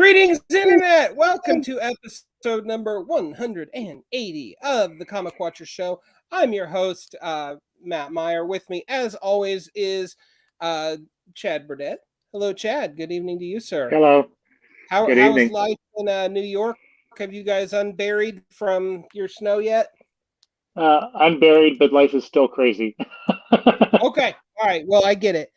Greetings, Internet! Welcome to episode number 180 of the Comic Watcher Show. I'm your host, Matt Meyer. With me, as always, is Chad Burdett. Hello, Chad. Good evening to you, sir. Hello. How's evening. life in New York? Have you guys unburied from your snow yet? I'm buried, but life is still crazy. Okay. All right. Well, I get it.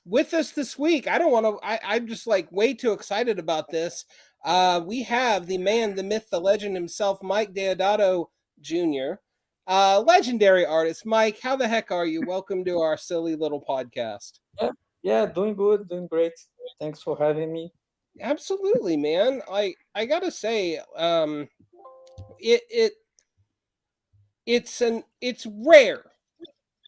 With us this week, I'm just like way too excited about this. We have the man, the myth, the legend himself, Mike Deodato Jr., legendary artist. Mike, how the heck are you? Welcome to our silly little podcast. Yeah, doing good, doing great. Thanks for having me. Absolutely, man. I gotta say, it's rare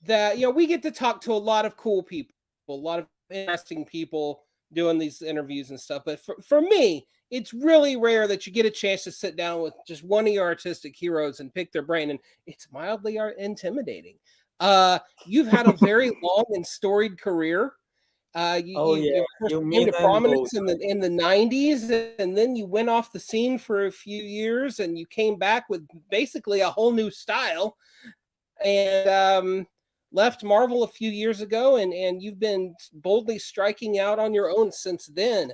that we get to talk to a lot of cool people, a lot of interesting people doing these interviews and stuff. But for me, it's really rare that you get a chance to sit down with just one of your artistic heroes and pick their brain, and it's mildly intimidating. You've had a very long and storied career. You came to prominence in the 90s, and then you went off the scene for a few years, and you came back with basically a whole new style, and left Marvel a few years ago, and you've been boldly striking out on your own since then.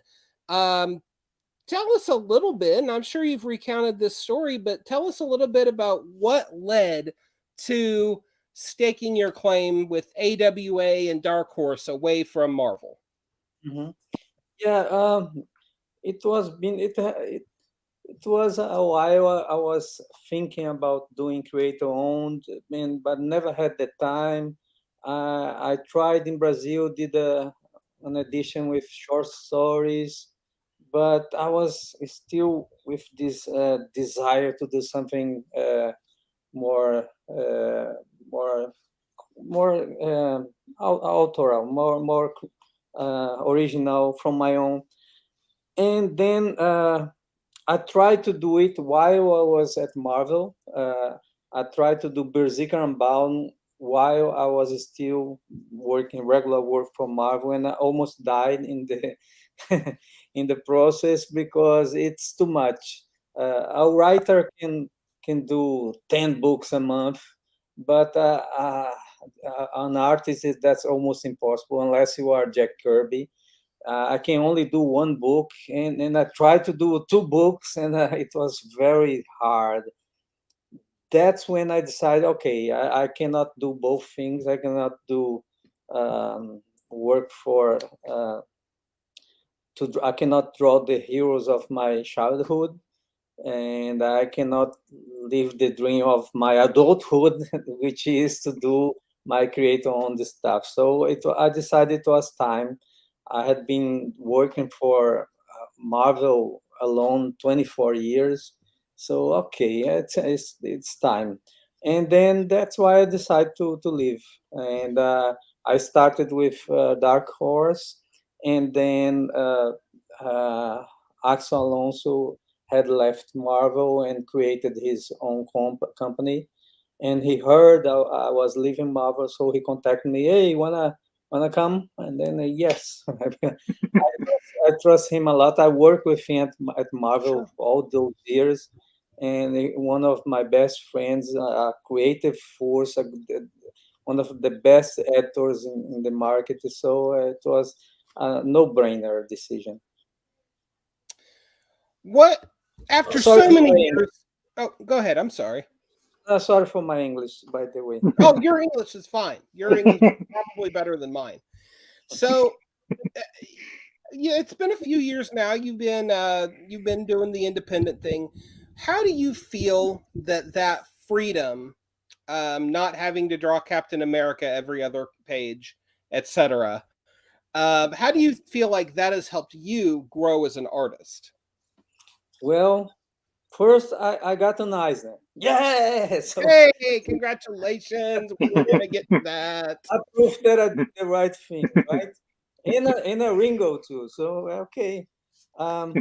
Tell us a little bit, and I'm sure you've recounted this story, but tell us a little bit about what led to staking your claim with AWA and Dark Horse away from Marvel. Mm-hmm. Yeah, it was a while. I was thinking about doing creator owned, but never had the time. I tried in Brazil, did an edition with short stories, but I was still with this desire to do something more authorial, more original from my own. And then I tried to do it while I was at Marvel. I tried to do Berserker Unbound while I was still working regular work for Marvel, and I almost died in the in the process because it's too much. A writer can do 10 books a month, but an artist that's almost impossible unless you are Jack Kirby. I can only do one book, and I tried to do 2 books, and it was very hard. That's when I decided, okay, I cannot do both things. I cannot do work for I cannot draw the heroes of my childhood, and I cannot live the dream of my adulthood, which is to do my creator on the stuff. So I decided it was time. I had been working for Marvel alone 24 years. So, okay, it's time. And then that's why I decided to leave. And I started with Dark Horse, and then Axel Alonso had left Marvel and created his own company. And he heard I was leaving Marvel, so he contacted me. Hey, wanna come? And then yes, I trust him a lot. I worked with him at Marvel all those years, and one of my best friends, a creative force, one of the best editors in the market. So it was a no-brainer decision. What after so many years? Oh, go ahead. I'm sorry. Sorry for my English, by the way. Oh, your English is fine. Your English is probably better than mine. So, yeah, it's been a few years now. You've been doing the independent thing. How do you feel that freedom, not having to draw Captain America every other page, etc. How do you feel like that has helped you grow as an artist? Well, first, I got an Eisner. Yes! Hey, congratulations. We're going to get to that. I proved that I did the right thing, right? In a Ringo, too. So, okay. Well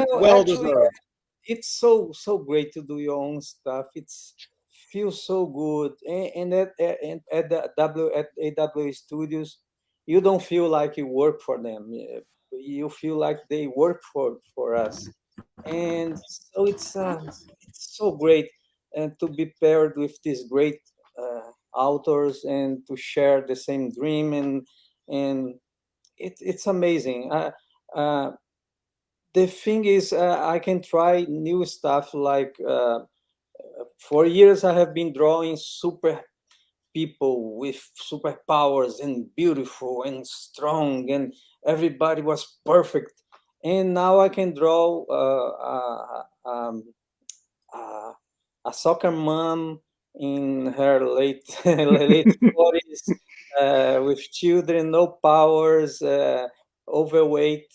actually, deserved. It's so great to do your own stuff. It feels so good. And at the AW Studios, you don't feel like you work for them. you feel like they work for us. And so it's so great, and to be paired with these great authors and to share the same dream, and it's amazing. Uh, the thing is, I can try new stuff. Like for years, I have been drawing super people with superpowers and beautiful and strong, and everybody was perfect. And now I can draw uh, a soccer mom in her late late 40s, with children, no powers, overweight,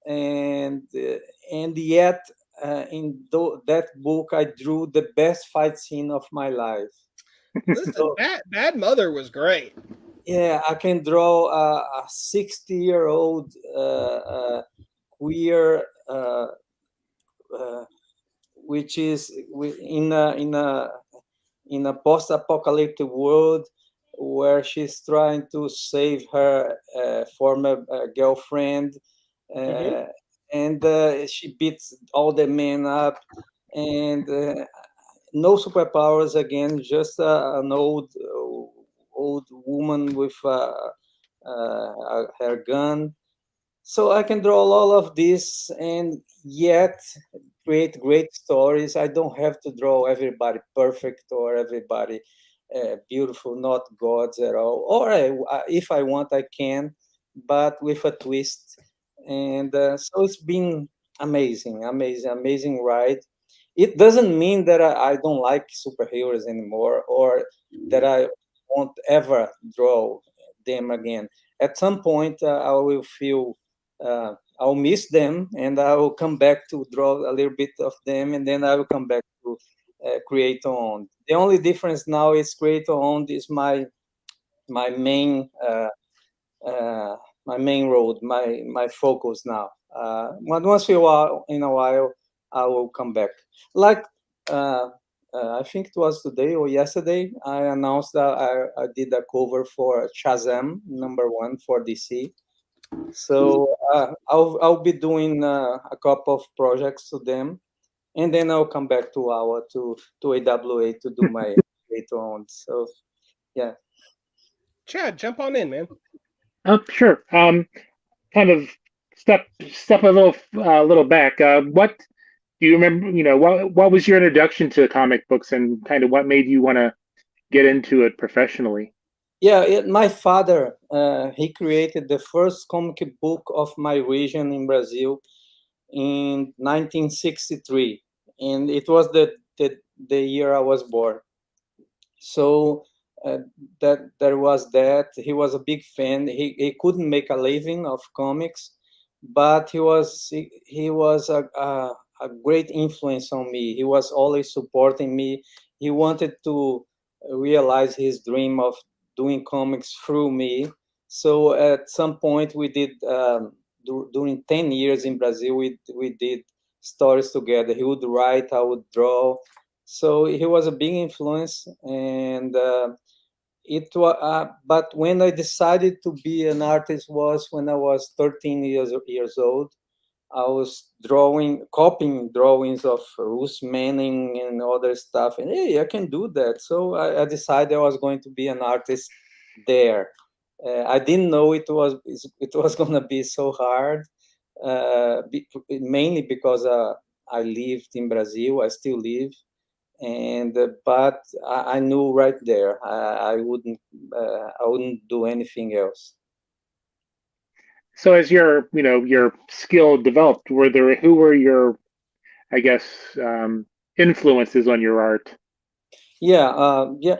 and yet that book I drew the best fight scene of my life. Listen, So Bad Mother was great. yeah, I can draw a 60-year-old queer, uh, which is in a post-apocalyptic world where she's trying to save her former girlfriend, Hmm. uh, and she beats all the men up, and no superpowers again, just an old woman with her gun. So I can draw all of this and yet create great stories. I don't have to draw everybody perfect or everybody beautiful, not gods at all. Or if I want, I can, but with a twist. And so it's been amazing ride. It doesn't mean that I don't like superheroes anymore, or that I won't ever draw them again. At some point, I will feel I'll miss them, and I will come back to draw a little bit of them, and then I will come back to creator owned. The only difference now is creator owned is my main uh, my main road, my focus now. Once in a while, I will come back. Like uh, I think it was today or yesterday, I announced that I did a cover for Shazam #1 for DC. So I'll be doing a couple of projects to them, and then I'll come back to AWA to do my later on. So yeah. Chad, jump on in, man. Sure. Kind of step a little back. What do you remember? What was your introduction to comic books, and kind of what made you want to get into it professionally? Yeah, my father, he created the first comic book of my region in Brazil in 1963, and it was the year I was born. So uh, that there was that. He was a big fan. He couldn't make a living of comics, but he was a great influence on me. He was always supporting me. He wanted to realize his dream of doing comics through me. So at some point we did, during 10 years in Brazil, we did stories together. He would write, I would draw. So he was a big influence, and it was. But when I decided to be an artist was when I was 13 years old. I was copying drawings of Bruce Manning and other stuff, and hey, I can do that. So I decided I was going to be an artist there. I didn't know it was going to be so hard, mainly because I lived in Brazil. I still live, and but I knew right there I wouldn't do anything else. So as your skill developed, who were your, I guess, influences on your art? Yeah, yeah.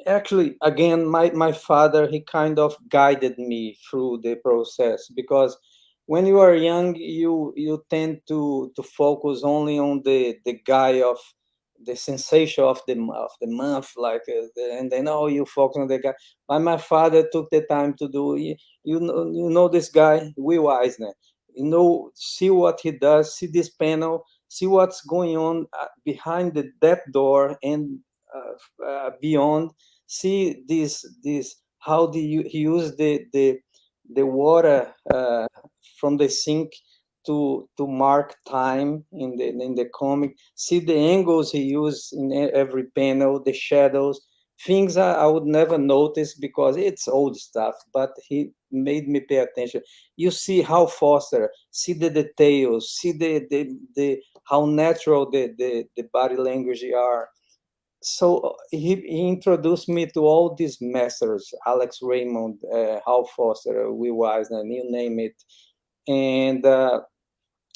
Actually, again, my father, he kind of guided me through the process, because when you are young, you tend to focus only on the guy of the sensation of the month, like and then you focus on the guy. But my father took the time to do. You know this guy, Will Eisner. See what he does. See this panel. See what's going on behind that door, and beyond. See this how do you he use the water from the sync to mark time in the comic. See the angles he used in every panel, the shadows, things I would never notice because it's old stuff, but he made me pay attention. You see Hal Foster, see the details, see the how natural the body language are. So he introduced me to all these masters, Alex Raymond, Hal Foster, Will Eisner, you name it. And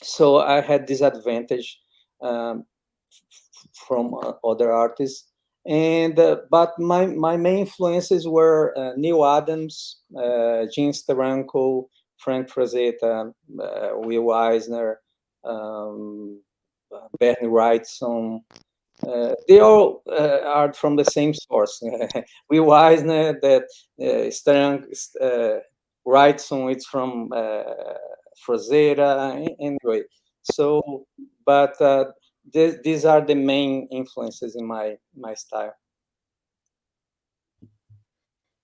so I had this advantage from other artists. And but my main influences were Neil Adams, Gene Steranko, Frank Frazetta, Will Eisner, Bernie Wrightson. They all are from the same source. Will Eisner, that Wrightson, it's from Frazetta. Anyway, so but these are the main influences in my style.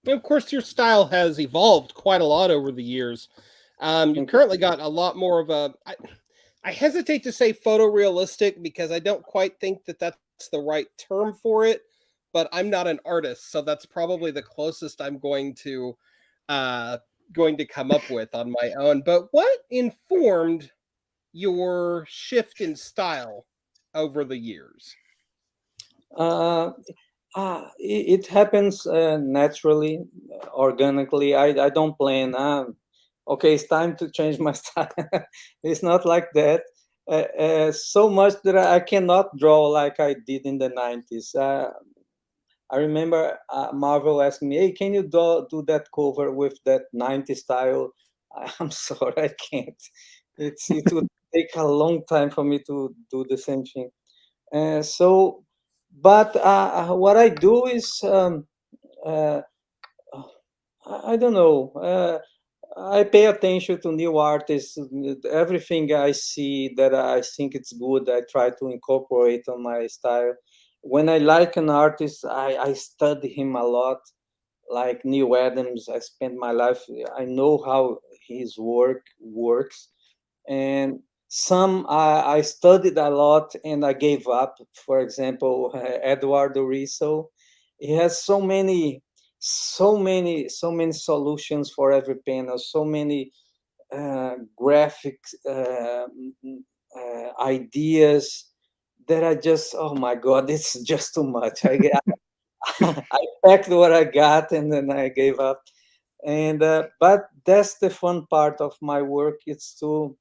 And of course, your style has evolved quite a lot over the years. You've currently got a lot more of a. I hesitate to say photorealistic because I don't quite think that that's the right term for it. But I'm not an artist, so that's probably the closest I'm going to come up with on my own. But what informed your shift in style over the years? It happens naturally, organically. I don't plan. Okay, it's time to change my style. It's not like that. So much that I cannot draw like I did in the 90s. I remember Marvel asked me, "Hey, can you do that cover with that 90s style?" I'm sorry, I can't. It would take a long time for me to do the same thing. So, but what I do is I don't know. I pay attention to new artists. Everything I see that I think it's good, I try to incorporate on my style. When I like an artist, I study him a lot. Like Neil Adams, I spent my life, I know how his work works. And some I studied a lot and I gave up. For example, Eduardo Risso, he has so many solutions for every panel, so many graphic ideas that I just, oh my God, it's just too much. I packed what I got and then I gave up. And but that's the fun part of my work. It's to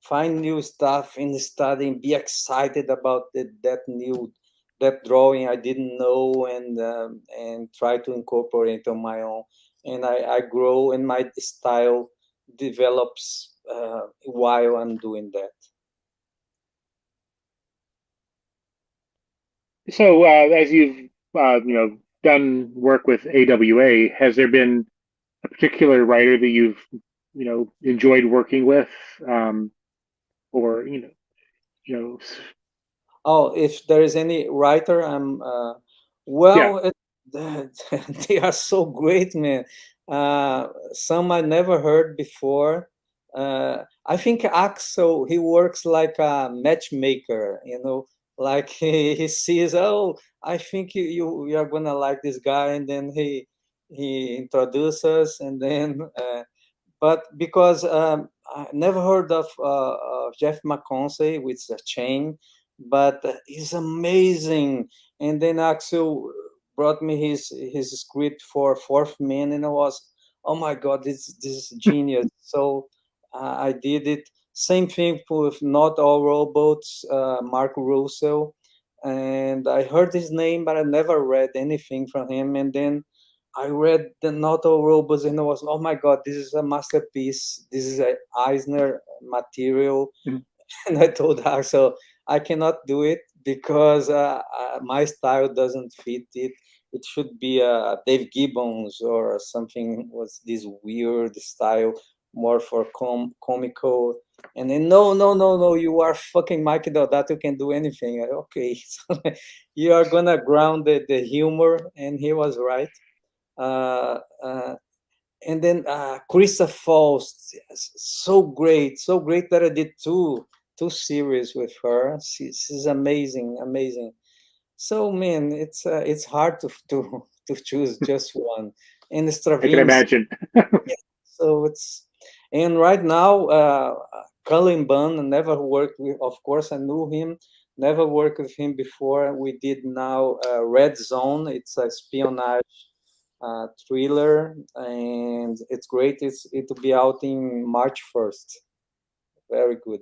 find new stuff in the study and be excited about that drawing I didn't know, and try to incorporate on my own. And I grow and my style develops while I'm doing that. So, as you've done work with AWA, has there been a particular writer that you've enjoyed working with, or you know, Oh, if there is any writer, I'm yeah, well. They are so great, man. Some I never heard before. I think Axel, he works like a matchmaker, like he sees, oh, I think you are gonna like this guy, and then he introduces, and then but because I never heard of Jeff McConsey with a chain, but he's amazing. And then Axel brought me his script for Fourth Man, and I was, oh my God, this is genius. So I did it. Same thing with Not All Robots, Mark Russell, and I heard his name, but I never read anything from him. And then I read the Not All Robots, and I was, oh my God, this is a masterpiece. This is a Eisner material. mhm. And I told Axel, I cannot do it because my style doesn't fit it. It should be Dave Gibbons or something with this weird style, more for comical. And then, no, no, no, no, you are fucking Mike Deodato, can do anything. Okay, so you are gonna ground the humor, and he was right. Uh, uh, and then Krista Faust, so great that I did two series with her. She's amazing, amazing. So man, it's hard to choose just one. And I can Stravinsky, imagine. so it's, and right now, Cullen Bunn, never worked with, of course I knew him, never worked with him before. We did now Red Zone. It's a espionage thriller, and it's great. It'll be out in March 1st. Very good.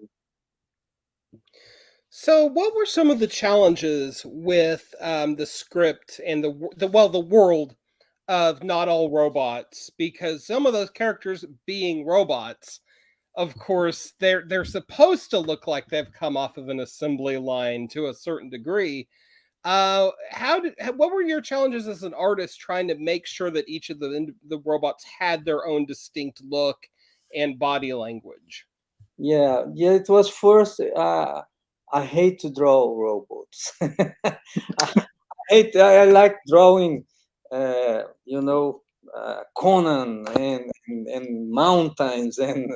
So, what were some of the challenges with the script and the world of Not All Robots? Because some of those characters being robots, of course, they're supposed to look like they've come off of an assembly line to a certain degree. What were your challenges as an artist trying to make sure that each of the robots had their own distinct look and body language? Yeah, it was first. I hate to draw robots. I like drawing, Conan and mountains and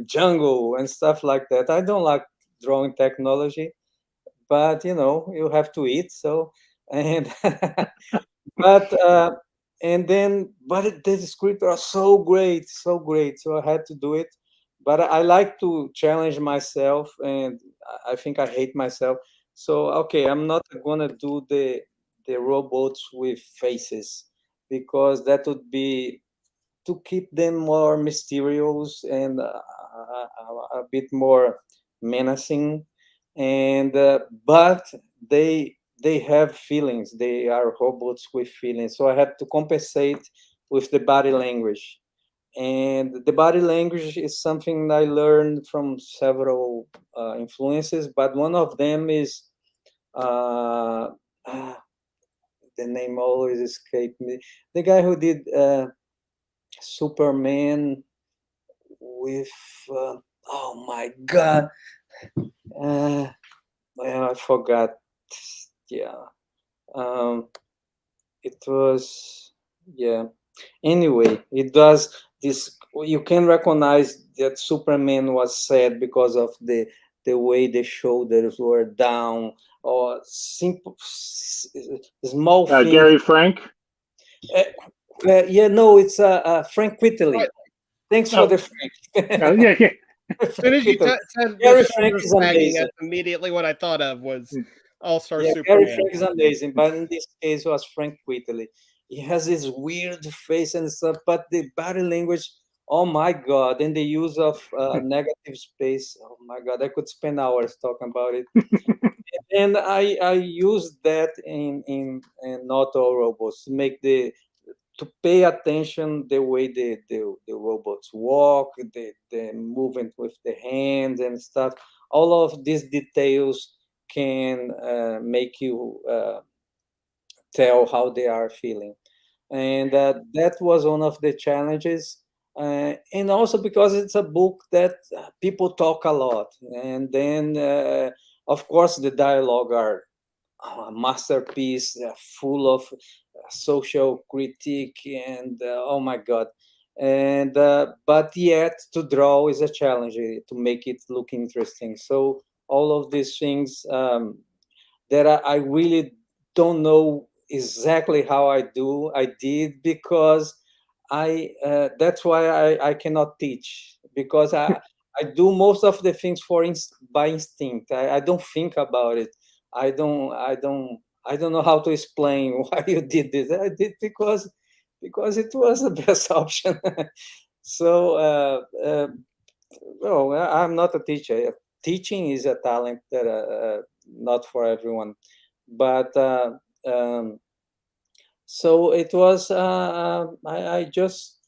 jungle and stuff like that. I don't like drawing technology, but you have to eat. So, and but the script are so great, so great. So I had to do it. But I like to challenge myself, and I think I hate myself. So okay, I'm not gonna do the robots with faces, because that would be to keep them more mysterious and a bit more menacing. And but they have feelings. They are robots with feelings. So I have to compensate with the body language. And the body language is something I learned from several influences, but one of them is uh, ah, the name always escaped me. The guy who did Superman with oh my god, uh, well, I forgot. Yeah, um, it was, yeah. Anyway, it does this. You can recognize that Superman was sad because of the way the shoulders were down, or simple small thing. Gary Frank. Uh, yeah, no, it's Frank Whiteley. Right. Thanks for Oh, the Frank. yeah, yeah. As soon as you said the Gary Frank shoulders is sagging, amazing. that's immediately what I thought of was All Star Yeah, Gary Superman. Frank is amazing, but in this case, it was Frank Whiteley. He has this weird face and stuff, but the body language, oh my god, and the use of negative space, oh my god, I could spend hours talking about it. And I used that in Not All Robots to make to pay attention the way the robots walk, the movement with the hands and stuff. All of these details can make you tell how they are feeling. And that was one of the challenges. And also because it's a book that people talk a lot. And then, of course, the dialogue are a masterpiece, full of social critique, and oh my god. And but yet to draw is a challenge, to make it look interesting. So all of these things, that I really don't know exactly how I did, because that's why I cannot teach, because I do most of the things by instinct. I don't think about it. I don't know how to explain why you did this. I did because it was the best option. So well, I'm not a teacher. Teaching is a talent that not for everyone. But so it was. I just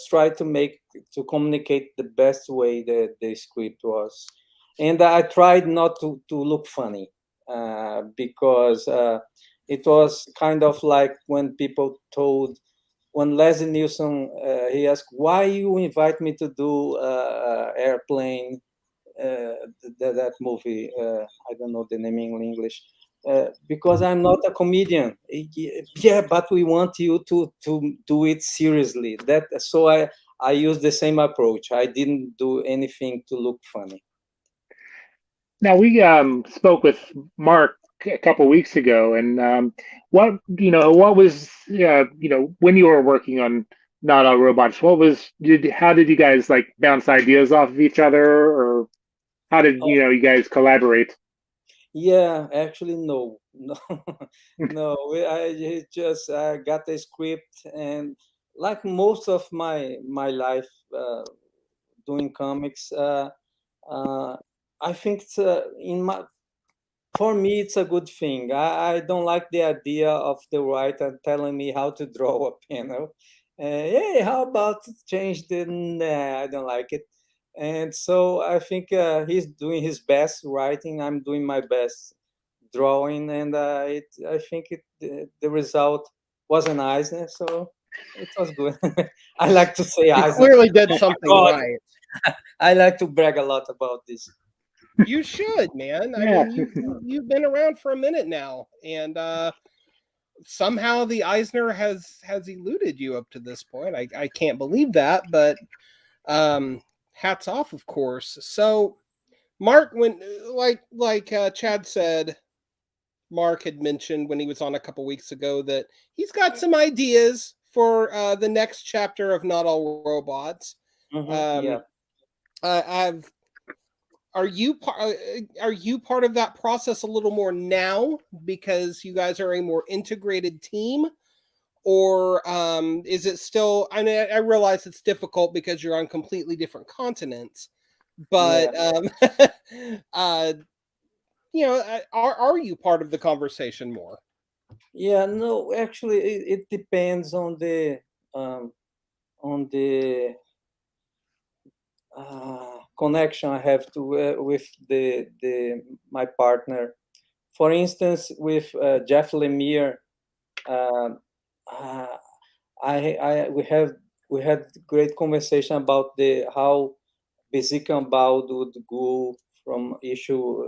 tried to communicate the best way that the script was, and I tried not to look funny, because it was kind of like when people told, when Leslie Nielsen, he asked, why you invite me to do Airplane, that movie, I don't know the name in English, because I'm not a comedian. Yeah, but we want you to do it seriously. So I used the same approach. I didn't do anything to look funny. Now we spoke with Mark a couple weeks ago, and what was when you were working on Not All Robots, how did you guys like bounce ideas off of each other, or how did you guys collaborate? Yeah, actually, no, no, no. I just got a script, and like most of my life doing comics, I think it's for me it's a good thing. I don't like the idea of the writer telling me how to draw a panel. Hey, how about to change the? Nah, I don't like it. And so I think he's doing his best writing. I'm doing my best drawing, and I think the result was an Eisner, so it was good. I like to say You Eisner. clearly did Oh my something God. right. I like to brag a lot about this. You should, man. I Yeah. mean, you've been around for a minute now, and somehow the Eisner has eluded you up to this point. I can't believe that, but hats off, of course. So, Mark, when like Chad said, Mark had mentioned when he was on a couple weeks ago that he's got some ideas for the next chapter of Not All Robots. Yeah. I've are you part of that process a little more now because you guys are a more integrated team, or is it still? I mean, I realize it's difficult because you're on completely different continents, but are you part of the conversation more? Yeah, no, actually, it depends um, on the connection I have to with the my partner. For instance, with Jeff Lemire, uh, uh, we had great conversation about how Bezika and Baud would go from issue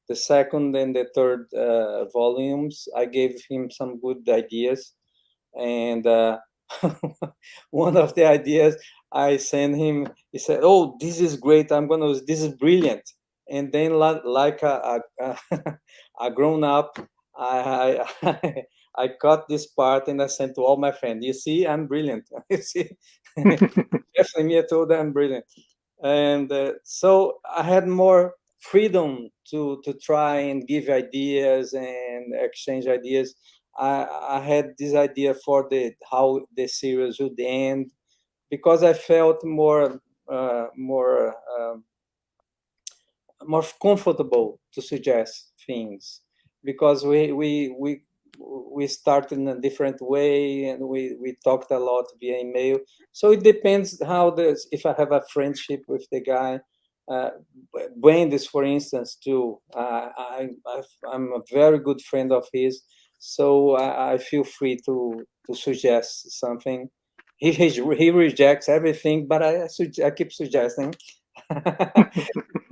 the second and the third volumes. I gave him some good ideas, and one of the ideas I sent him, he said, "Oh, this is great! This is brilliant." And then, like a grown up, I I cut this part and I sent to all my friends. You see, I'm brilliant. You see, definitely me. I told them I'm brilliant, and so I had more freedom to try and give ideas and exchange ideas. I had this idea for how the series would end because I felt more comfortable to suggest things because we started in a different way and we talked a lot via email. So it depends if I have a friendship with the guy. uh, Bendis, for instance, too. I'm a very good friend of his, so I feel free to suggest something. He rejects everything, but I keep suggesting.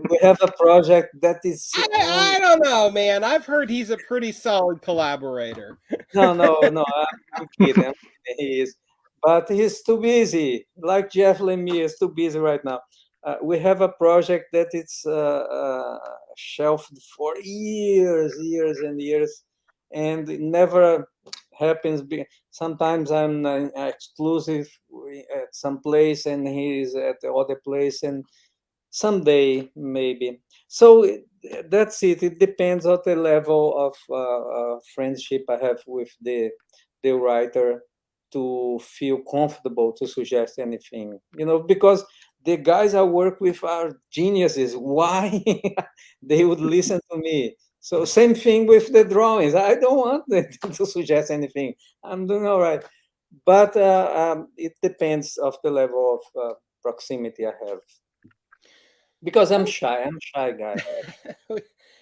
We have a project that is I don't know, man. I've heard he's a pretty solid collaborator. no, I'm kidding. He is, but he's too busy. Like Jeff Lemire is too busy right now. We have a project that it's shelved for years and years, and it never happens. Sometimes I'm exclusive at some place, and he's at the other place, and someday maybe. So that's it. It depends on the level of friendship I have with the writer to feel comfortable to suggest anything. Because the guys I work with are geniuses. Why they would listen to me? So same thing with the drawings. I don't want them to suggest anything. I'm doing all right, but it depends of the level of proximity I have. Because I'm shy. I'm a shy guy.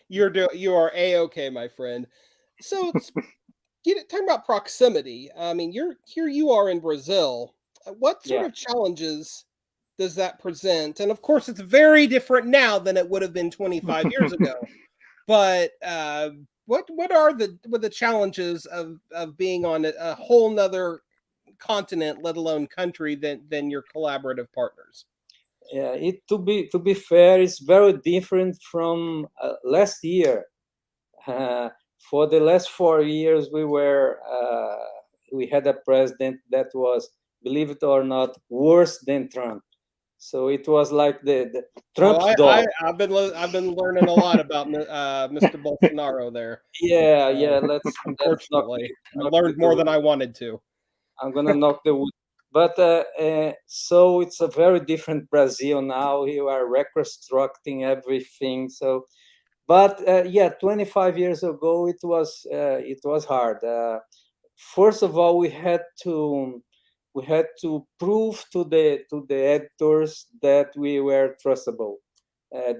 You are a-okay, my friend. So talking about proximity. I mean, you are in Brazil. What sort Yeah. of challenges does that present? And of course, it's very different now than it would have been 25 years ago. but what are the challenges of being on a whole nother continent, let alone country, than your collaborative partners? Yeah, to be fair, it's very different from last year. For the last 4 years, we had a president that was, believe it or not, worse than Trump. So it was like the Trump's dog. I've been learning a lot about Mr. Bolsonaro there. Yeah. Unfortunately, I learned more than I wanted to. I'm gonna knock the wood. But so it's a very different Brazil now. You are reconstructing everything. So, but yeah, 25 years ago it was hard. First of all, we had to prove to the editors that we were trustable.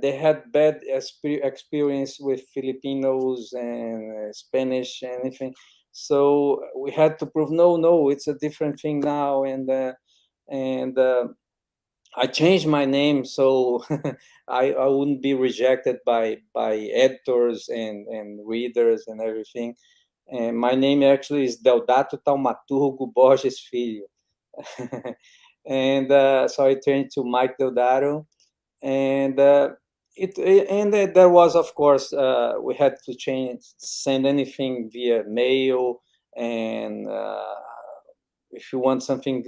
They had bad experience with Filipinos and Spanish and anything, so we had to prove no, it's a different thing now, and I changed my name so I wouldn't be rejected by editors and readers and everything. And my name actually is Deodato Taumaturgo Borges Filho. And so I changed to Mike Deodato, and there was, of course, we had to send anything via mail, and if you want something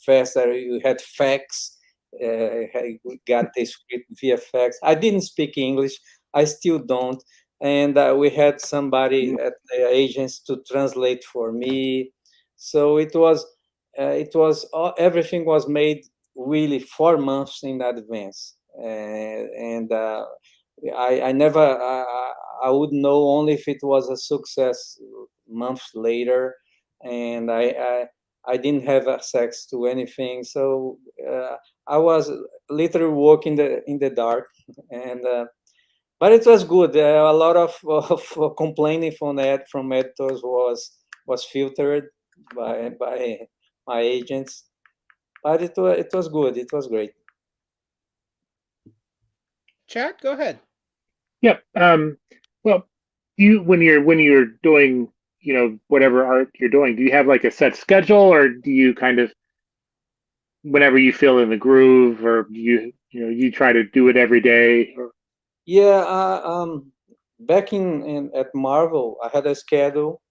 faster, you had fax. We got the script via fax. I didn't speak English. I still don't. And we had somebody at the agents to translate for me. So it was everything was made really 4 months in advance. And I never, I would know only if it was a success months later. And I didn't have access to anything. So I was literally walking in the dark, and but it was good. A lot of complaining from editors was filtered by my agents, but it was good. It was great. Chad, go ahead. Yeah. Well, when you're doing, whatever art you're doing, do you have like a set schedule, or do you kind of, whenever you feel in the groove, or do you try to do it every day? Or... Yeah, back at Marvel, I had a schedule,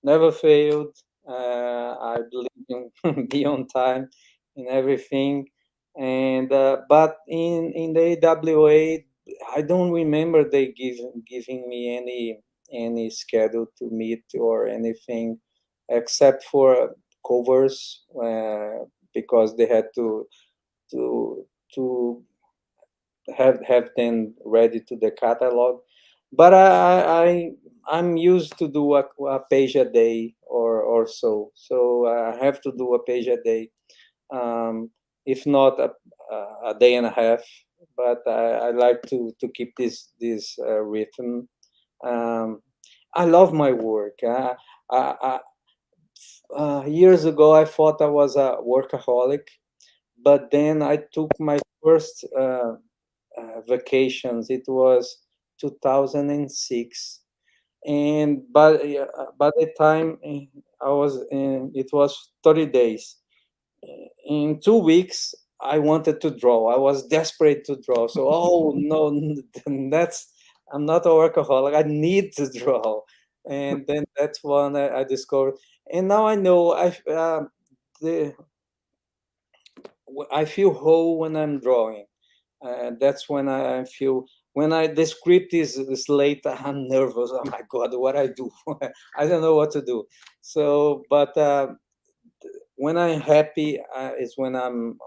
never failed. I believe in be on time in everything, and but in the AWA, I don't remember they giving me any schedule to meet or anything, except for covers, because they had to to have them ready to the catalog. But I'm used to do a page a day or so. So I have to do a page a day, if not a day and a half. But I like to keep this rhythm. I love my work. Years ago, I thought I was a workaholic, but then I took my first vacations. It was 2006, and by the time I was in, it was 30 days. In 2 weeks, I wanted to draw. I was desperate to draw. So, oh no, that's I'm not a workaholic. I need to draw, and then that's when I discovered. And now I know the I feel whole when I'm drawing. That's when I feel when the script is late. I'm nervous. Oh my god, what I do? I don't know what to do. So, but when I'm happy is when I'm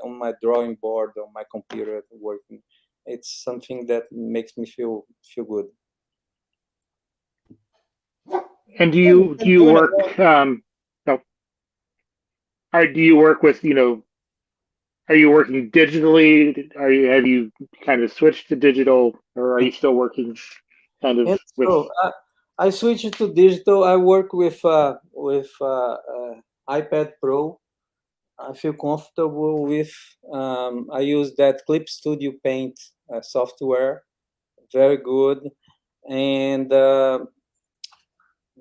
on my drawing board on my computer working. It's something that makes me feel good. And do you work? No, or do you work with Are you working digitally? Have you kind of switched to digital, or are you still working kind of And with? so I switched to digital. I work with iPad Pro. I feel comfortable with. I use that Clip Studio Paint software. Very good. And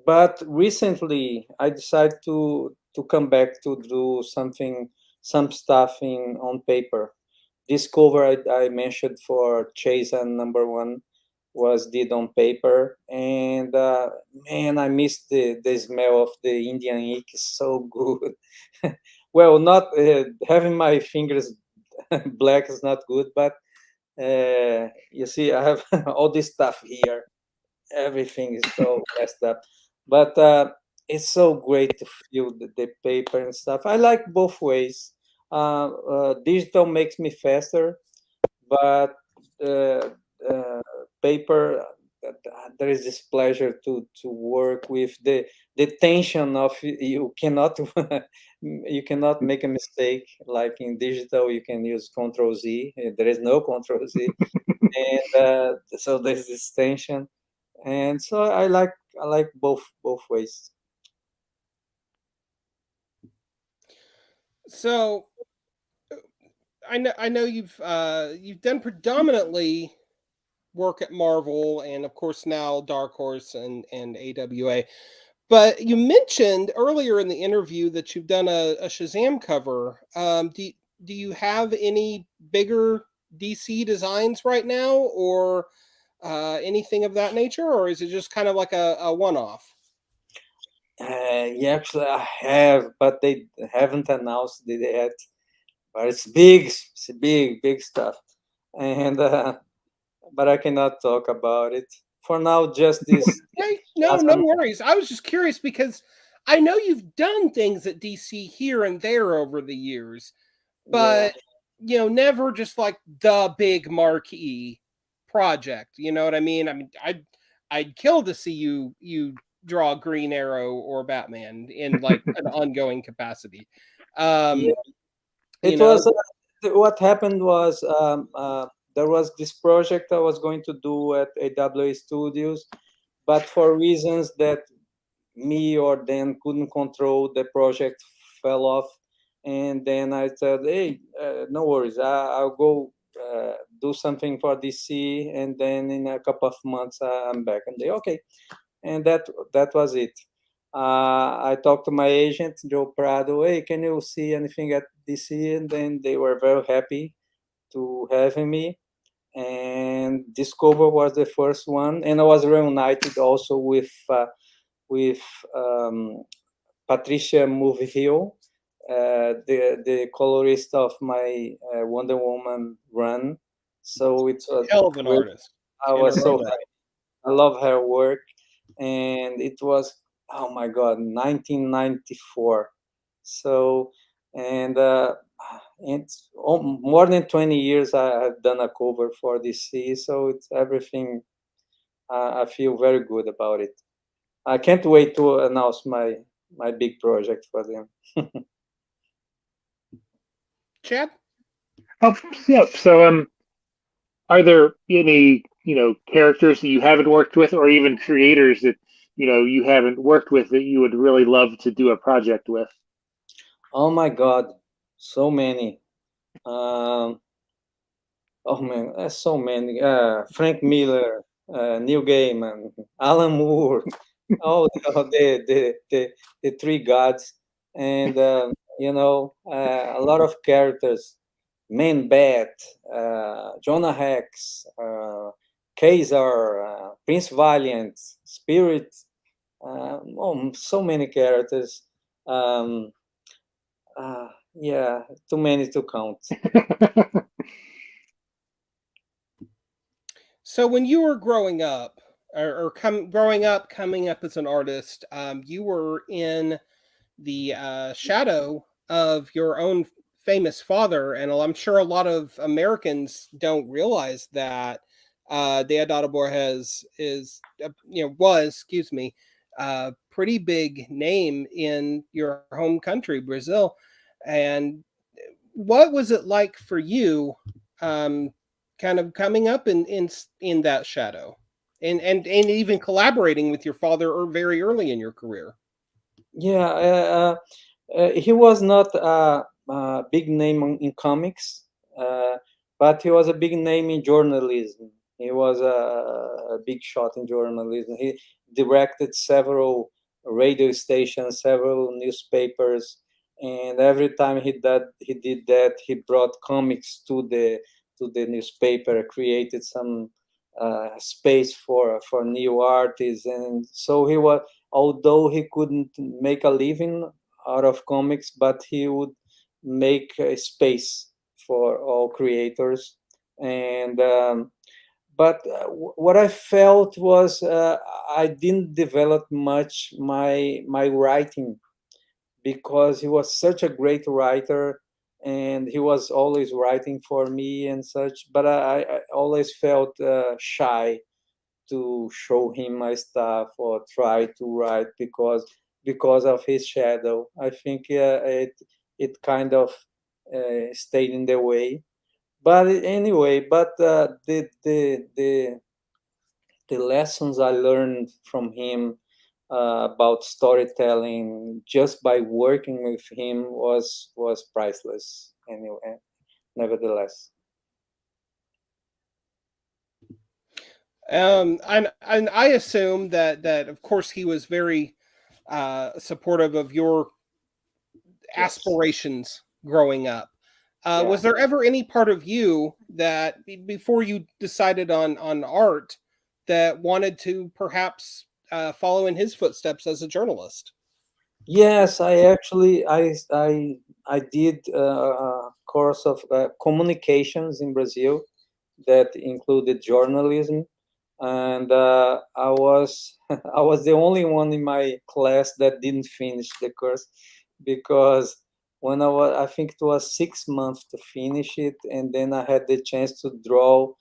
but recently I decided to come back to do some stuff in on paper. This cover I mentioned for Chase and Number One was did on paper, and man, I miss the smell of the Indian ink. Is so good. Well, not having my fingers black is not good, but you see, I have all this stuff here. Everything is so messed up, but it's so great to feel the paper and stuff. I like both ways. Digital makes me faster, but uh, uh, paper, there is this pleasure to work with the tension of you cannot you cannot make a mistake. Like in digital you can use Control Z, there is no Control Z, and so there's this tension, and so I like both ways. So I know you've done predominantly work at Marvel and of course now Dark Horse and AWA. But you mentioned earlier in the interview that you've done a Shazam cover. Do you have any bigger DC designs right now, or anything of that nature, or is it just kind of like a one-off? Yeah, actually I have, but they haven't announced it yet. But it's big, it's big stuff, and but I cannot talk about it for now. Just this. Okay, no Awesome. worries. I was just curious because I know you've done things at DC here and there over the years, Yeah, but never just like the big marquee project. You know what I mean? I mean, I'd kill to see you draw Green Arrow or Batman in like an ongoing capacity. yeah. Um, you It know, was what happened was there was this project I was going to do at AWA Studios, but for reasons that me or Dan couldn't control, the project fell off. And then I said, "Hey, no worries, I'll go do something for DC, and then in a couple of months I'm back." And they okay, and that was it. I talked to my agent Joe Prado. Hey, can you see anything at DC? And then they were very happy to having me. And Discover was the first one, and I was reunited also with um, Patricia Muvhill, the colorist of my Wonder Woman run. So it was hell of an great. artist I in was her so own right. happy. I love her work, and it was, oh my God, 1994. So, and it's more than 20 years I have done a cover for DC, so it's everything. I feel very good about it. I can't wait to announce my big project for them. Chad? Oh, yeah. So, are there any, characters that you haven't worked with, or even creators that, you haven't worked with that you would really love to do a project with? Oh my God, so many. Um, oh man, there's so many. Frank Miller, Neil Gaiman, Alan Moore, all the three gods, and a lot of characters. Man Bat, Jonah Hex, Kaiser, Prince Valiant, Spirit. Oh, so many characters. Um, yeah, too many to count. So when you were growing up, growing up, coming up as an artist, you were in the shadow of your own famous father, and I'm sure a lot of Americans don't realize that Deodato Borges is, was, excuse me, a pretty big name in your home country, Brazil. And what was it like for you, um, kind of coming up in that shadow, and even collaborating with your father or very early in your career? Yeah, he was not a big name in comics, but he was a big name in journalism. He was a big shot in journalism. He directed several radio stations, several newspapers, and every time he did that, he brought comics to the newspaper, created some space for new artists, and so he was. Although he couldn't make a living out of comics, but he would make a space for all creators, and but what I felt was I didn't develop much my writing because he was such a great writer and he was always writing for me and such. But I always felt shy to show him my stuff or try to write because of his shadow. I think it kind of stayed in the way. But anyway, the lessons I learned from him about storytelling just by working with him was priceless. Anyway, nevertheless. And I assume that of course he was very supportive of your Yes. aspirations growing up. Yeah. Was there ever any part of you that before you decided on art that wanted to perhaps follow in his footsteps as a journalist? Yes, I did a course of communications in Brazil that included journalism, and I was I was the only one in my class that didn't finish the course because when I think it was 6 months to finish it, and then I had the chance to draw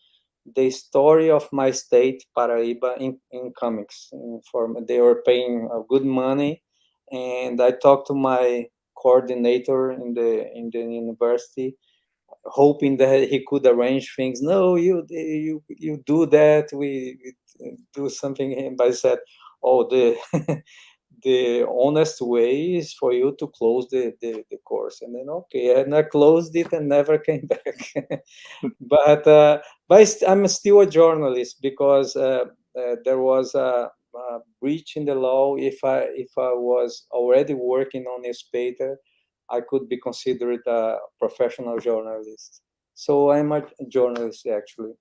the story of my state, Paraíba, in comics. They were paying good money, and I talked to my coordinator in the university, hoping that he could arrange things. No, you do that. We do something. And I said, oh, the the honest way is for you to close the course. And then okay, and I closed it and never came back. I'm still a journalist because there was a breach in the law. If I was already working on newspaper, I could be considered a professional journalist. So I'm a journalist actually.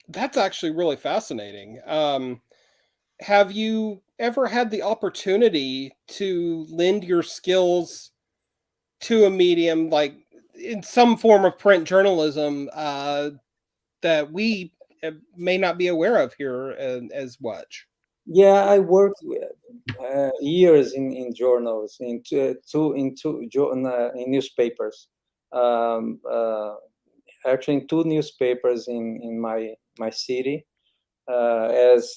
That's actually really fascinating. Have you ever had the opportunity to lend your skills to a medium like in some form of print journalism that we may not be aware of here as much? Yeah, I worked years in journals, in newspapers. Um, uh, Actually, in two newspapers in my city as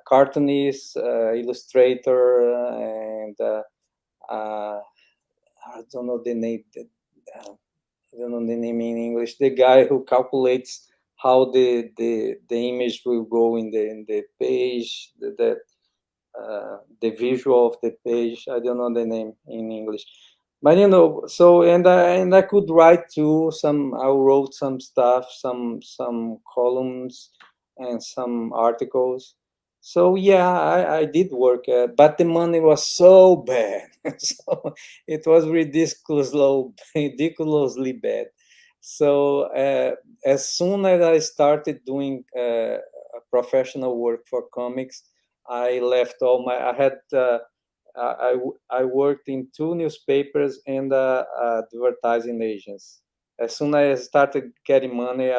cartoonist, illustrator, and I don't know the name. I don't know the name in English. The guy who calculates how the image will go in the page, the visual of the page. I don't know the name in English, but so and I could write too. I wrote some stuff, some columns, and some articles. So yeah, I did work, but the money was so bad, so it was ridiculously bad. So as soon as I started doing professional work for comics, I left all my. I had. I worked in two newspapers and advertising agents. As soon as I started getting money,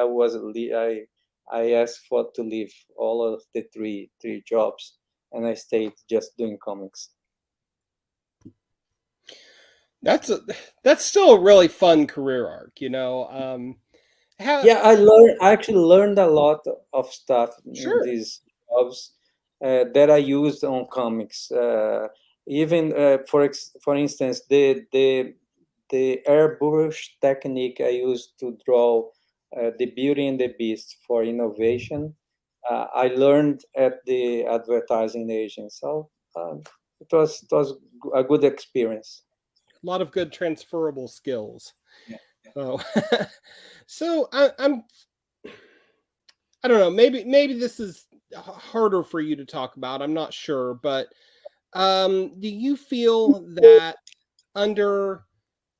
I asked for to leave all of the three jobs, and I stayed just doing comics. That's a that's still a really fun career arc, you know. How, Yeah, I actually learned a lot of stuff in sure. these jobs that I used on comics. Even for instance, the airbrush technique I used to draw the Beauty and the Beast for innovation. I learned at the advertising agent, so it was a good experience. A lot of good transferable skills. Yeah. Oh, so I don't know. Maybe this is harder for you to talk about. I'm not sure, but do you feel that under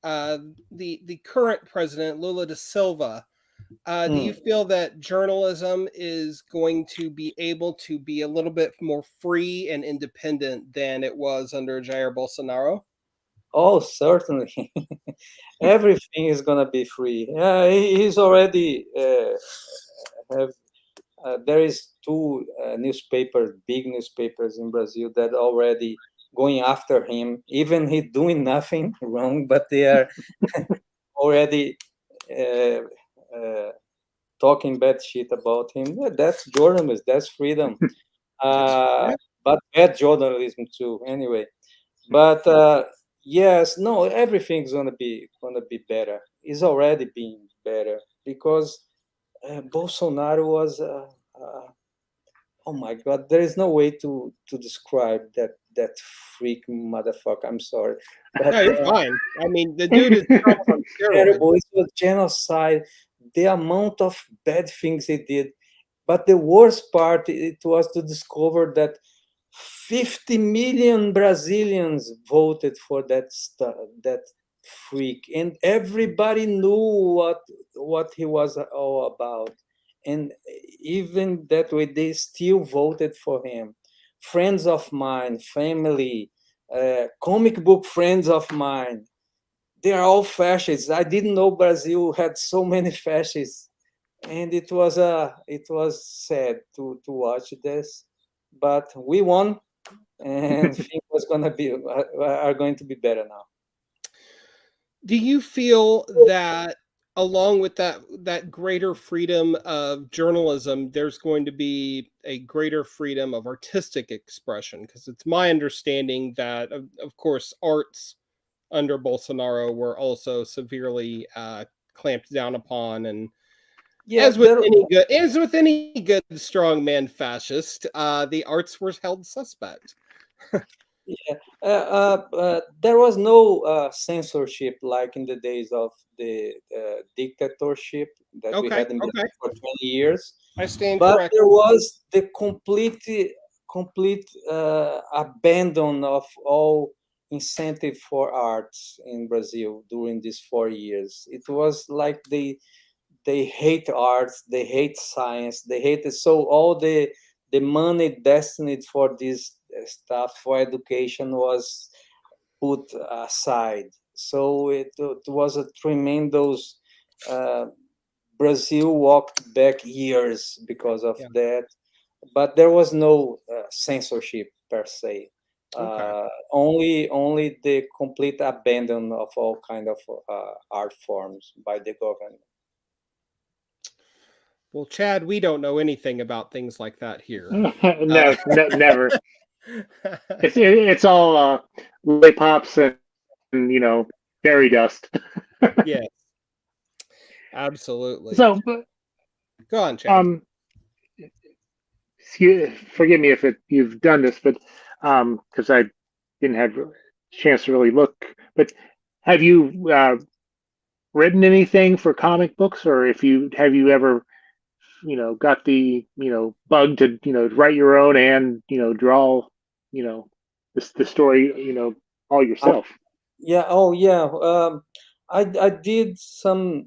uh, the current president Lula da Silva, do you Mm. feel that journalism is going to be able to be a little bit more free and independent than it was under Jair Bolsonaro? Oh, certainly. Everything is gonna be free. Yeah, he's already have. There is two newspapers, big newspapers in Brazil that already going after him. Even he doing nothing wrong, but they are already uh, uh, talking bad shit about him. Yeah, that's journalism. That's freedom. Uh, Yeah. but bad journalism too. Anyway, but yes, no, everything's gonna be better. It's already being better because Bolsonaro was. Oh my God, there is no way to describe that freak motherfucker. I'm sorry, but No, you're fine. I mean, the dude is Trump on steroids. terrible. It was genocide. The amount of bad things he did. But the worst part, it was to discover that 50 million Brazilians voted for that freak, and everybody knew what he was all about. And even that way, they still voted for him. Friends of mine, family, comic book friends of mine, they are all fascists. I didn't know Brazil had so many fascists, and it was sad to watch this, but we won, and things are going to be better now. Do you feel that along with that greater freedom of journalism, there's going to be a greater freedom of artistic expression? Because it's my understanding that, of course, arts under Bolsonaro were also severely clamped down upon, and Yeah, as with any good strongman fascist, the arts were held suspect. yeah, there was no censorship like in the days of the dictatorship that we Okay, had in okay, Brazil for 20 years. I stand But corrected. there was the complete abandon of all incentive for arts in Brazil during these 4 years. It was like they hate arts, they hate science, they hate it. So all the money destined for this stuff for education was put aside. So it was a tremendous. Uh, Brazil walked back years because of Yeah. that, but there was no censorship per se. Okay. Only the complete abandon of all kind of art forms by the government. Well, Chad, we don't know anything about things like that here. No, Uh, never. It's all lollipops and fairy dust. yes, absolutely. So, but, Go on, Chad. um, forgive me if you've done this, but because I didn't have a chance to really look. But have you written anything for comic books, or if you have you ever got the bug to write your own and draw the story all Uh, yourself? yeah. Oh, yeah. I did some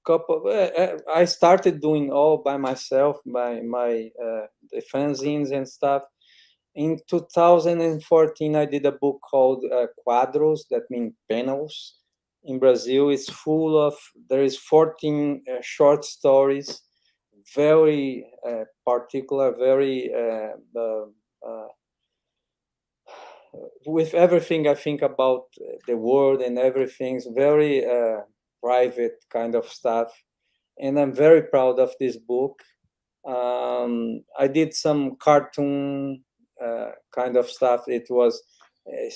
couple. I started doing all by myself, by my the fanzines and stuff. In 2014, I did a book called Quadros, that means panels. In Brazil, it's full of, there is 14 short stories, very particular, very, with everything I think about the world and everything's very private kind of stuff. And I'm very proud of this book. I did some cartoon kind of stuff. It was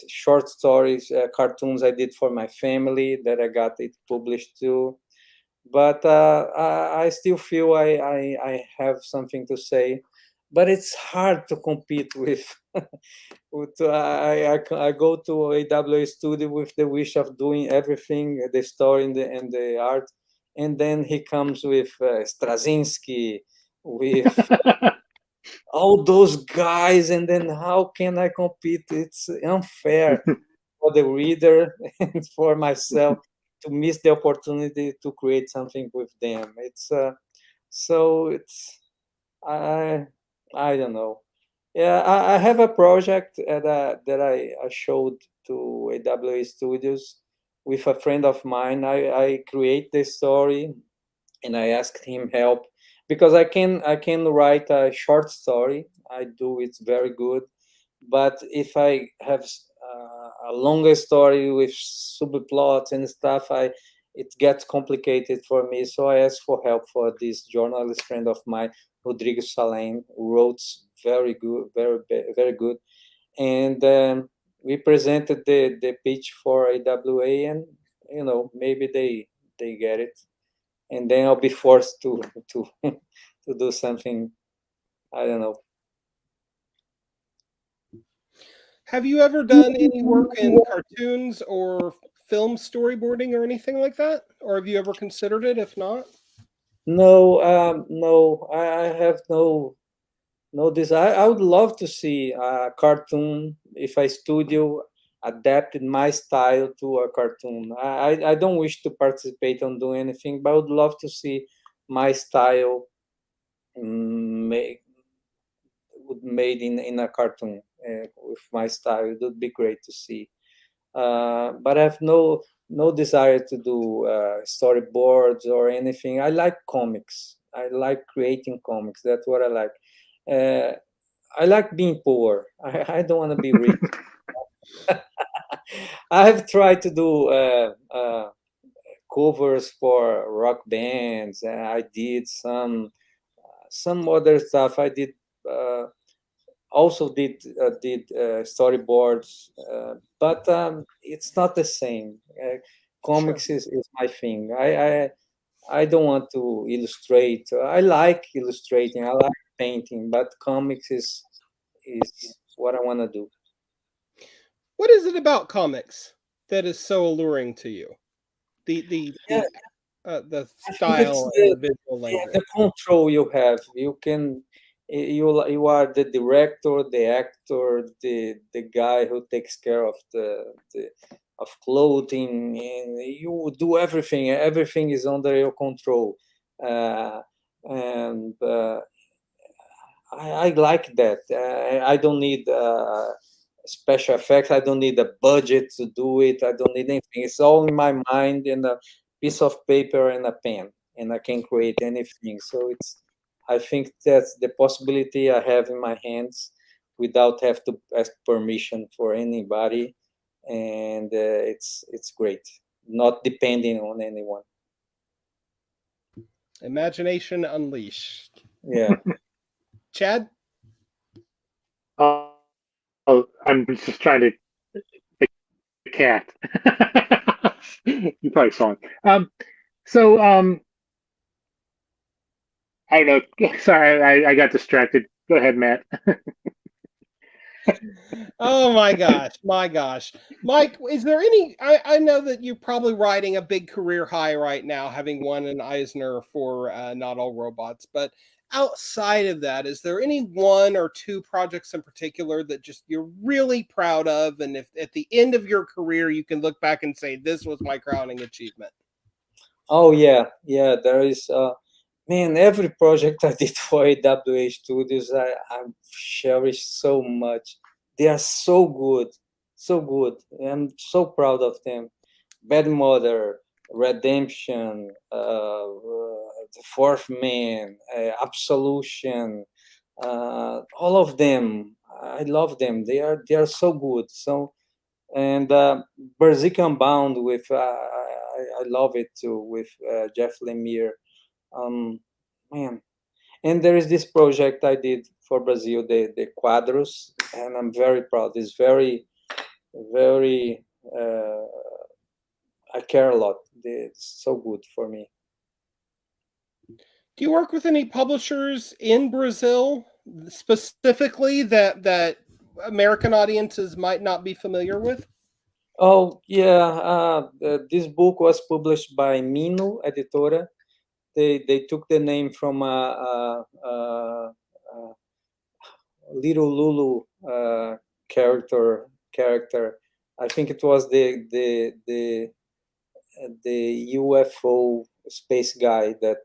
short stories, cartoons I did for my family that I got it published too. But I still feel I have something to say. but it's hard to compete with. I go to AWA studio with the wish of doing everything, the story and the art, and then he comes with Straczynski, with all those guys, and then how can I compete? It's unfair for the reader and for myself to miss the opportunity to create something with them. It's so it's I I don't know. Yeah, I have a project that I showed to AWA Studios with a friend of mine. I create the story and I asked him help because I can write a short story. I do it very good, but if I have a longer story with subplots and stuff, I it gets complicated for me. So I asked for help for this journalist friend of mine, Rodrigo Salem, who wrote very good, very good, and we presented the pitch for AWA, and maybe they get it, and then I'll be forced to to do something. I don't know. Have you ever done any work in cartoons or film storyboarding or anything like that? Or have you ever considered it if not? No, no, I have no desire. I would love to see a cartoon if a studio adapted my style to a cartoon. I don't wish to participate on doing anything, but I would love to see my style made in a cartoon with my style. It would be great to see. But I have no desire to do storyboards or anything. I like comics. I like creating comics. That's what I like. Uh, I like being poor. I don't want to be rich. I have tried to do covers for rock bands. I did some other stuff. I did also did storyboards, but it's not the same. Sure. Comics is my thing. I don't want to illustrate. I like illustrating. I like painting, but comics is what I want to do. What is it about comics that is so alluring to you? The the Yeah, the the I think it's style and the visual the language. control you have. You are the director, the actor, the guy who takes care of the of clothing, and you do everything. Everything is under your control, uh, and I like that. I don't need special effects. I don't need a budget to do it. I don't need anything. It's all in my mind and a piece of paper and a pen, and I can create anything. So it's. I think that's the possibility I have in my hands without have to ask permission for anybody, and it's great. Not depending on anyone. Imagination unleashed. Yeah. Chad? Oh, I'm just trying to the cat. You probably saw him. So I don't know. Sorry, I got distracted. Go ahead, Matt. Oh my gosh, my gosh. Mike, is there any I know that you're probably riding a big career high right now, having won an Eisner for Not All Robots, but outside of that, is there any one or two projects in particular that just you're really proud of? And if at the end of your career you can look back and say, this was my crowning achievement? Oh yeah, yeah. There is. Man, every project I did for AWA Studios, I cherish so much. They are so good, so good. I'm so proud of them. Bad Mother, Redemption, The Fourth Man, Absolution, all of them. I love them. They are so good. So and Berserk Unbound with I love it too with Jeff Lemire. Um, Man, and there is this project I did for Brazil, the Quadros, and I'm very proud. It's very. I care a lot. It's so good for me. Do you work with any publishers in Brazil specifically that American audiences might not be familiar with? Oh yeah, this book was published by Mino Editora. They took the name from a Little Lulu character. I think it was the UFO space guy that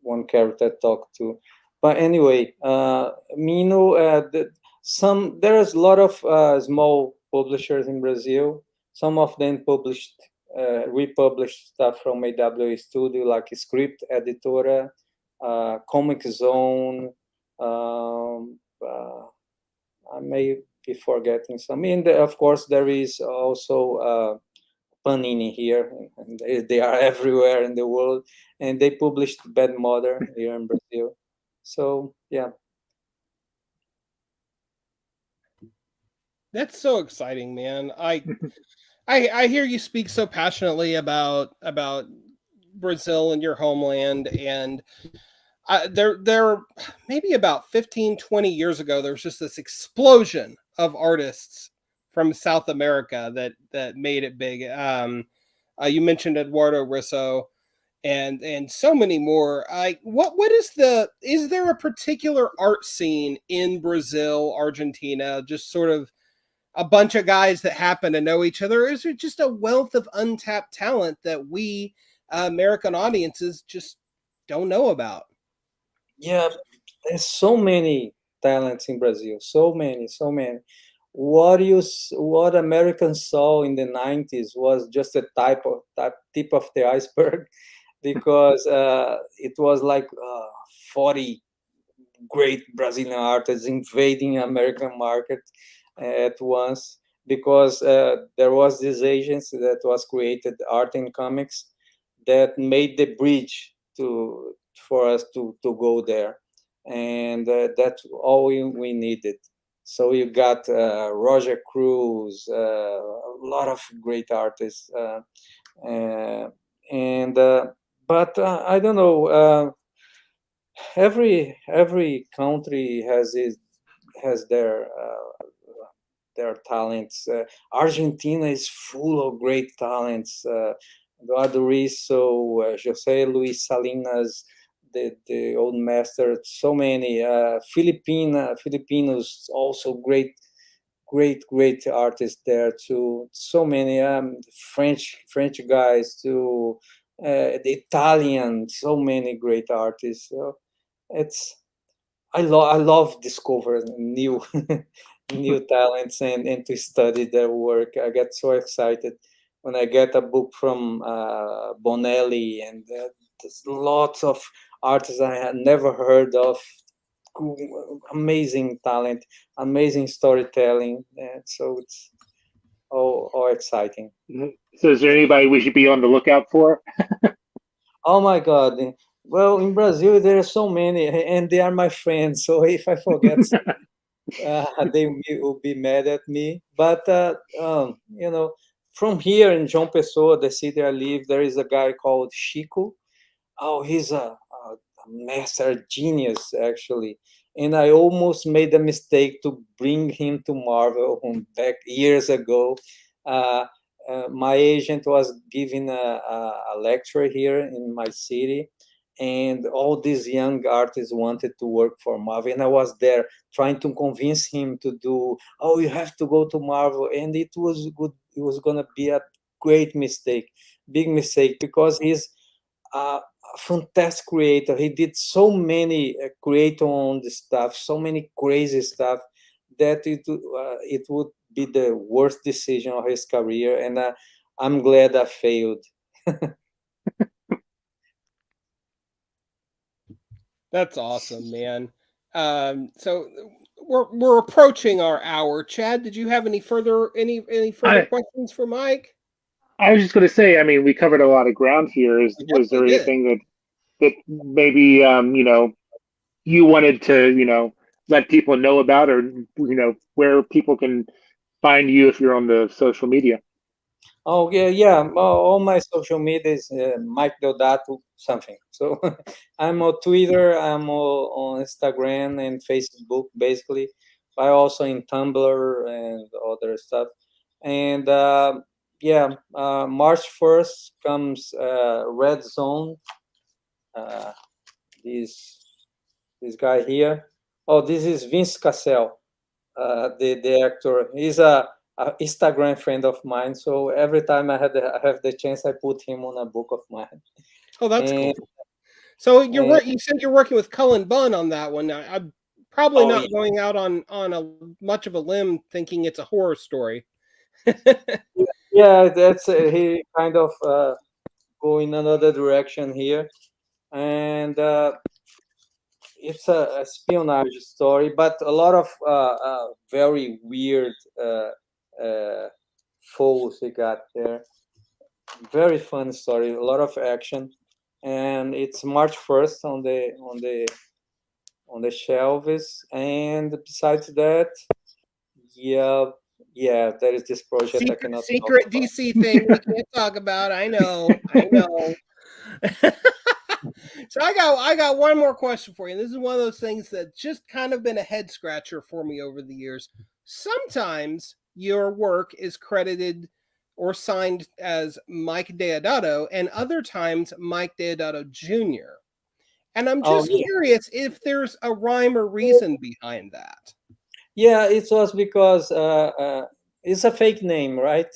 one character talked to. But anyway, Mino, there's a lot of small publishers in Brazil. Some of them republished stuff from AWA Studio, like Script Editora, Comic Zone. I may be forgetting some. And of course, there is also Panini here, and they are everywhere in the world, and they published Bad Mother here in Brazil. So yeah. That's so exciting, man. I hear you speak so passionately about Brazil and your homeland, and there maybe about 15, 20 years ago, there was just this explosion of artists from South America that made it big. You mentioned Eduardo Risso and so many more. Is there a particular art scene in Brazil, Argentina, just sort of a bunch of guys that happen to know each other? Or is there just a wealth of untapped talent that we American audiences just don't know about? Yeah, there's so many talents in Brazil. So many, so many. What Americans saw in the 90s was just a tip of the iceberg, because it was like 40 great Brazilian artists invading American market at once, because there was this agency that was created, Art and Comics, that made the bridge for us to go there, and that's all we needed. So you got Roger Cruz, a lot of great artists, and but I don't know. Every country has their talents. Argentina is full of great talents. Eduardo Risso, José Luis Salinas, the old master. So many Filipinos, also great artists there too. So many French guys too. The Italian, so many great artists. So it's I love discovering new new talents and to study their work. I get so excited when I get a book from Bonelli, and there's lots of artists I had never heard of. Amazing talent, amazing storytelling, and so it's all exciting. So, is there anybody we should be on the lookout for? Oh my God! Well, in Brazil there are so many, and they are my friends. So if I forget, they will be mad at me. But from here in João Pessoa, the city I live, there is a guy called Chico. Oh, he's a master genius, actually. And I almost made a mistake to bring him to Marvel back years ago. Uh, my agent was giving a lecture here in my city, and all these young artists wanted to work for Marvel. And I was there trying to convince him to do, oh, you have to go to Marvel. And it was good. It was going to be a great mistake, big mistake, because he's a fantastic creator. He did so many creator owned stuff, so many crazy stuff, that it would be the worst decision of his career. And I'm glad I failed. That's awesome, man. So we're approaching our hour. Chad, did you have any further I questions for Mike? I was just going to say, I mean, we covered a lot of ground here. We Was there definitely did. anything that maybe you wanted to let people know about, or where people can find you if you're on the social media? Oh yeah, yeah. All my social media is Mike Deodato something. So I'm on Twitter, I'm on Instagram and Facebook, basically. I also in Tumblr and other stuff. And yeah, March 1st comes Red Zone. Uh, this guy here. Oh, this is Vince Cassell, the actor. He's a Instagram friend of mine. So every time I have the chance, I put him on a book of mine. Oh, that's And, cool. So and you said you're working with Cullen Bunn on that one. I'm probably oh not going out on a much of a limb thinking it's a horror story. yeah, that's he kind of go in another direction here, and it's a espionage story, but a lot of very weird foes he got there. Very fun story, a lot of action, and it's March 1st on the shelves. And besides that, yeah, yeah, there is this project I cannot talk Secret about. DC thing we can't talk about. I know. I know. So I got one more question for you. This is one of those things that just kind of been a head scratcher for me over the years. Sometimes your work is credited or signed as Mike Deodato, and other times Mike Deodato Jr. And I'm Oh just yeah, curious if there's a rhyme or reason behind that. yeah, it was because it's a fake name, right?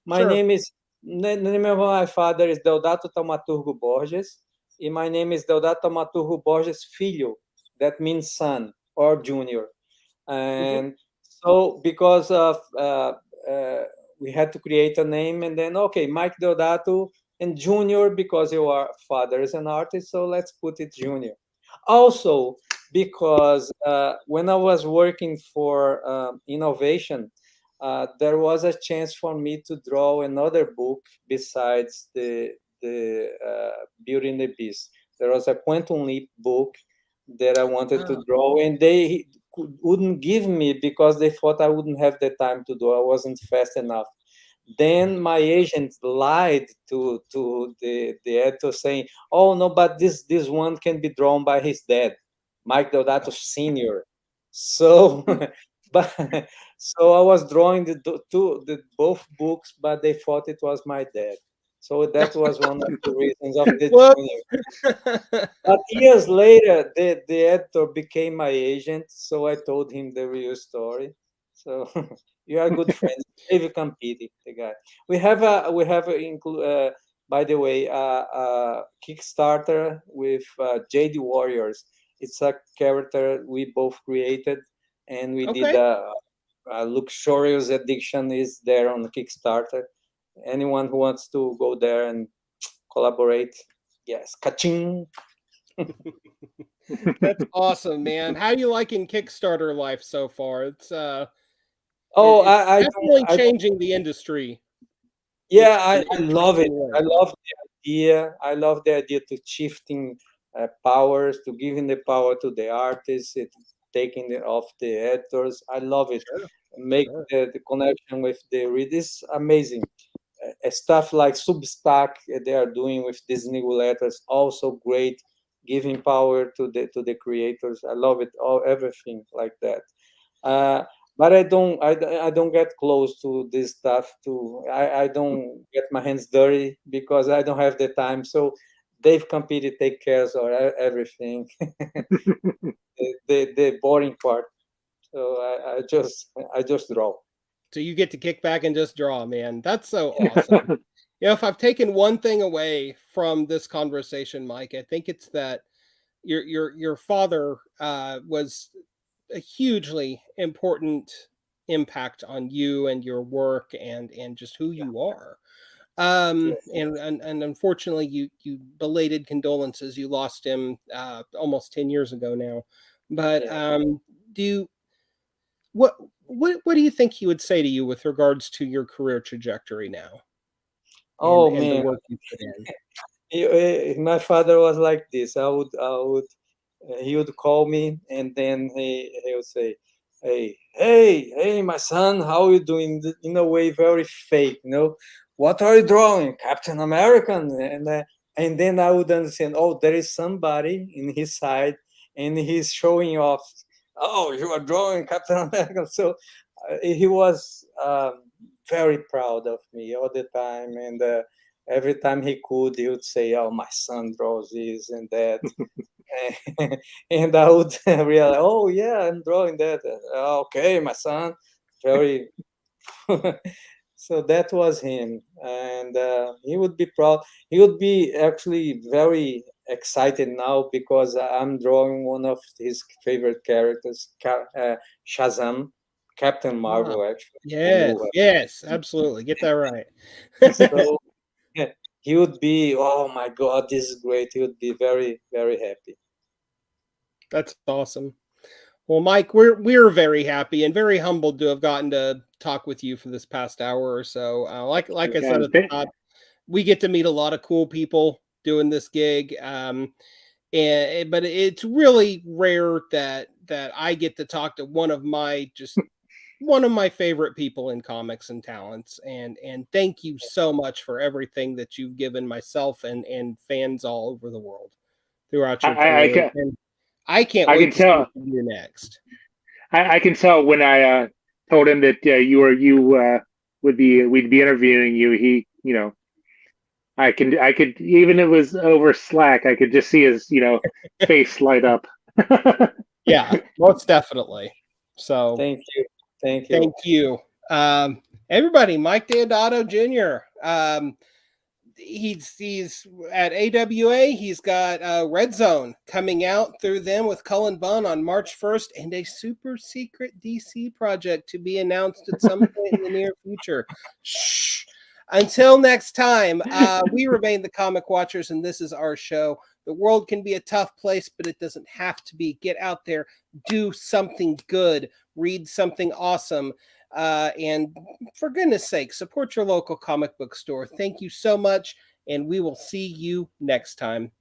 My Sure. name is the name of my father is Deodato Taumaturgo Borges, and my name is Deodato Taumaturgo Borges Filho. That means son or junior. Mhm. And so because of uh, we had to create a name, and then okay, Mike Deodato and Junior, because your father is an artist, so let's put it Junior. Also because when I was working for innovation, there was a chance for me to draw another book besides the Beauty and the Beast. There was a Quantum Leap book that I wanted to Oh. draw, and they wouldn't give me because they thought I wouldn't have the time to do. I wasn't fast enough. Then my agent lied to the editor, saying, "Oh no, but this one can be drawn by his dad, Mike Deodato Senior." So, but so I was drawing the both books, but they thought it was my dad. So that was one of the reasons of the junior. Whoops. But years later, the editor became my agent, so I told him the real story. So you are good friends. David Campiti, the guy. By the way, Kickstarter with JD Warriors. It's a character we both created, and we did Okay. a luxurious edition is there on Kickstarter. Anyone who wants to go there and collaborate, yes, kaching. That's awesome, man. How you liking Kickstarter life so far? Oh, It's I don't, definitely I don't, changing the industry yeah, in I love it. interesting I ways. love the idea. I love the idea to shifting powers, to giving the power to the artists, taking it off the editors. I love it. Sure, Make sure. the connection with the readers amazing. Stuff like Substack they are doing with these newsletters also great, giving power to the creators. I love it. All everything like that. Uh, but I don't get close to this stuff. I don't get my hands dirty because I don't have the time. So Dave Campiti take care of everything, the boring part. So I just draw. So you get to kick back and just draw, man. That's so awesome. You know, if I've taken one thing away from this conversation, Mike, I think it's that your father was a hugely important impact on you and your work and just who Yeah, you are. yeah, And unfortunately, you belated condolences. You lost him almost 10 years ago now. But yeah. do you, what what do you think he would say to you with regards to your career trajectory now Oh and the man, work you put in? my father was like this. He would call me, and then he would say, hey, my son, how are you doing?" In a way very fake, you know. what are you drawing? Captain American. And then I would understand, oh, there is somebody in his side and he's showing off, oh, you are drawing Captain America. So he was very proud of me all the time. And every time he could, he would say, oh, my son draws this and that. And I would realize, oh, yeah, I'm drawing that. Okay, my son, very... So that was him, and he would be proud. He would be actually very excited now because I'm drawing one of his favorite characters, Shazam, Captain Marvel, actually. Yes, yes, absolutely. Get that right. So he would be, oh my God, this is great. He would be very, very happy. That's awesome. Well, Mike, we're very happy and very humbled to have gotten to talk with you for this past hour or so. Like I said at the top, we get to meet a lot of cool people doing this gig, but it's really rare that I get to talk to one of my favorite people in comics and talents. And thank you so much for everything that you've given myself and fans all over the world throughout your career. I can't wait to see what you do next. I can tell when I told him that we'd be interviewing you. He, I could even if it was over Slack, I could just see his face light up. Yeah, most definitely. So thank you. Thank you. Everybody, Mike Deodato Jr. He's at AWA. He's got Red Zone coming out through them with Cullen Bunn on March 1st, and a super secret DC project to be announced at some point in the near future. Shh. Until next time, we remain the Comic Watchers, and this is our show. The world can be a tough place, but it doesn't have to be. Get out there, do something good, read something awesome. And for goodness sake, support your local comic book store. Thank you so much, and we will see you next time.